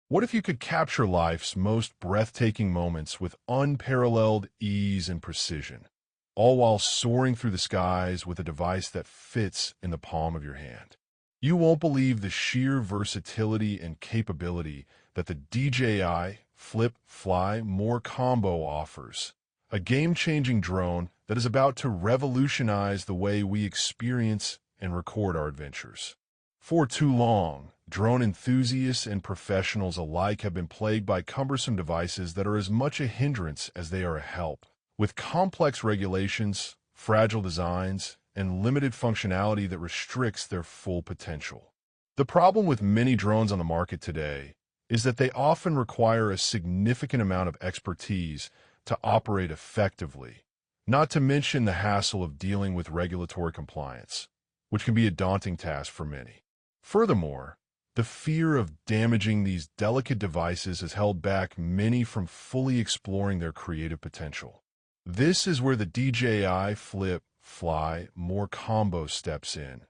What if you could capture life's most breathtaking moments with unparalleled ease and precision, all while soaring through the skies with a device that fits in the palm of your hand? You won't believe the sheer versatility and capability that the DJI Flip Fly More combo offers, a game-changing drone that is about to revolutionize the way we experience and record our adventures. For too long, drone enthusiasts and professionals alike have been plagued by cumbersome devices that are as much a hindrance as they are a help. With complex regulations, fragile designs, and limited functionality that restricts their full potential. The problem with many drones on the market today is that they often require a significant amount of expertise to operate effectively, not to mention the hassle of dealing with regulatory compliance, which can be a daunting task for many. Furthermore, the fear of damaging these delicate devices has held back many from fully exploring their creative potential. This is where the DJI Flip Fly More combo steps in,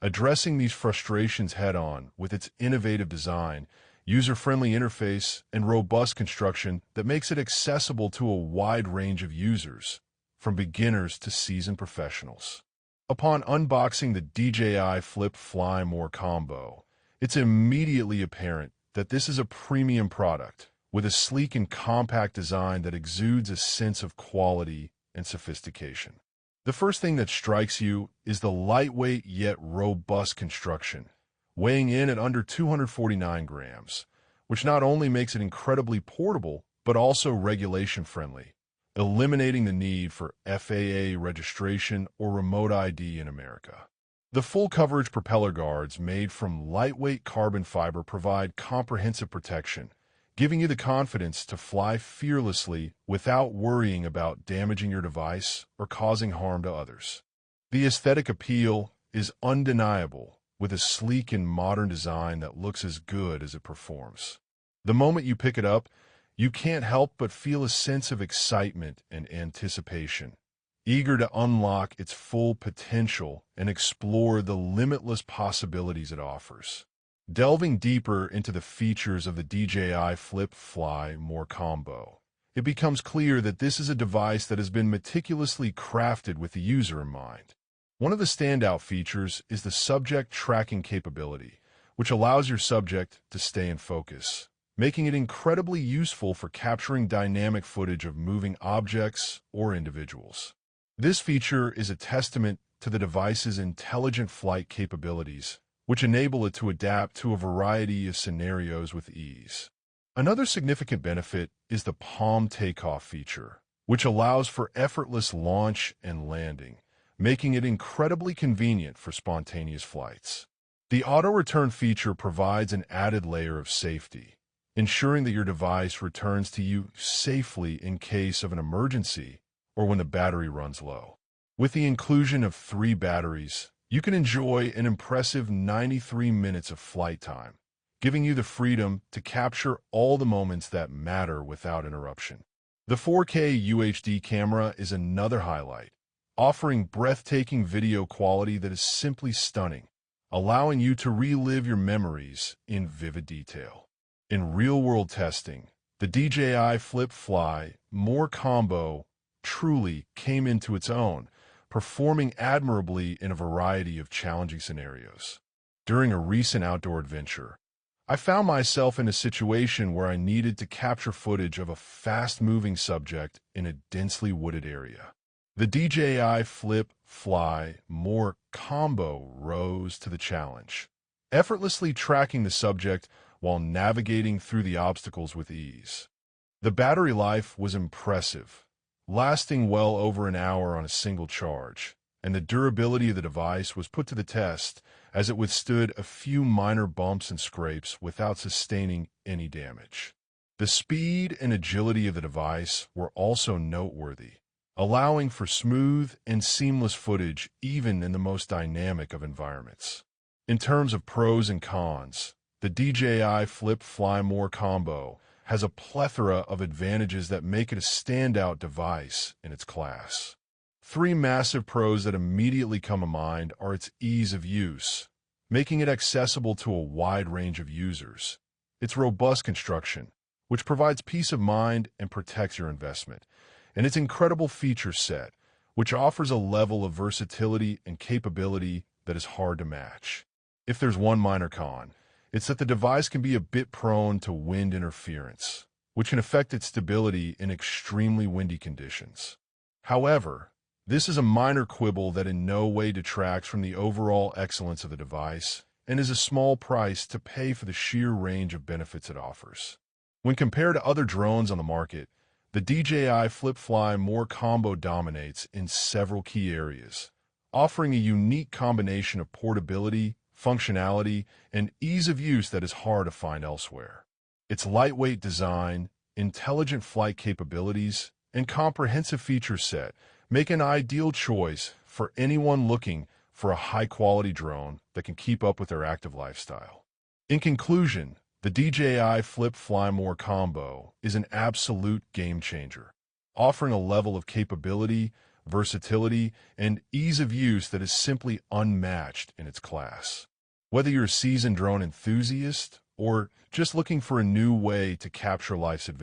addressing these frustrations head-on with its innovative design, user-friendly interface, and robust construction that makes it accessible to a wide range of users, from beginners to seasoned professionals. Upon unboxing the DJI Flip Fly More combo, it's immediately apparent that this is a premium product with a sleek and compact design that exudes a sense of quality and sophistication. The first thing that strikes you is the lightweight yet robust construction, weighing in at under 249 grams, which not only makes it incredibly portable, but also regulation-friendly, eliminating the need for FAA registration or remote ID in America. The full-coverage propeller guards made from lightweight carbon fiber provide comprehensive protection, giving you the confidence to fly fearlessly without worrying about damaging your device or causing harm to others. The aesthetic appeal is undeniable, with a sleek and modern design that looks as good as it performs. The moment you pick it up, you can't help but feel a sense of excitement and anticipation, eager to unlock its full potential and explore the limitless possibilities it offers. Delving deeper into the features of the DJI Flip Fly More combo, it becomes clear that this is a device that has been meticulously crafted with the user in mind. One of the standout features is the subject tracking capability, which allows your subject to stay in focus, making it incredibly useful for capturing dynamic footage of moving objects or individuals. This feature is a testament to the device's intelligent flight capabilities, which enable it to adapt to a variety of scenarios with ease. Another significant benefit is the palm takeoff feature, which allows for effortless launch and landing, making it incredibly convenient for spontaneous flights. The auto-return feature provides an added layer of safety, ensuring that your device returns to you safely in case of an emergency or when the battery runs low. With the inclusion of 3 batteries, you can enjoy an impressive 93 minutes of flight time, giving you the freedom to capture all the moments that matter without interruption. The 4K UHD camera is another highlight, offering breathtaking video quality that is simply stunning, allowing you to relive your memories in vivid detail. In real-world testing, the DJI Flip Fly More combo truly came into its own, performing admirably in a variety of challenging scenarios. During a recent outdoor adventure, I found myself in a situation where I needed to capture footage of a fast-moving subject in a densely wooded area. The DJI Flip Fly More combo rose to the challenge, effortlessly tracking the subject while navigating through the obstacles with ease. The battery life was impressive, lasting well over an hour on a single charge, and the durability of the device was put to the test as it withstood a few minor bumps and scrapes without sustaining any damage. The speed and agility of the device were also noteworthy, allowing for smooth and seamless footage even in the most dynamic of environments. In terms of pros and cons, the DJI Flip Fly More combo has a plethora of advantages that make it a standout device in its class. 3 massive pros that immediately come to mind are its ease of use, making it accessible to a wide range of users, its robust construction, which provides peace of mind and protects your investment, and its incredible feature set, which offers a level of versatility and capability that is hard to match. If there's one minor con, it's that the device can be a bit prone to wind interference, which can affect its stability in extremely windy conditions. However, this is a minor quibble that in no way detracts from the overall excellence of the device and is a small price to pay for the sheer range of benefits it offers. When compared to other drones on the market, the DJI Flip-Fly More combo dominates in several key areas, offering a unique combination of portability, functionality, and ease of use that is hard to find elsewhere. Its lightweight design, intelligent flight capabilities, and comprehensive feature set make an ideal choice for anyone looking for a high-quality drone that can keep up with their active lifestyle. In conclusion, the DJI Flip-Fly More combo is an absolute game-changer, offering a level of capability, versatility, and ease of use that is simply unmatched in its class. Whether you're a seasoned drone enthusiast or just looking for a new way to capture life's adventures,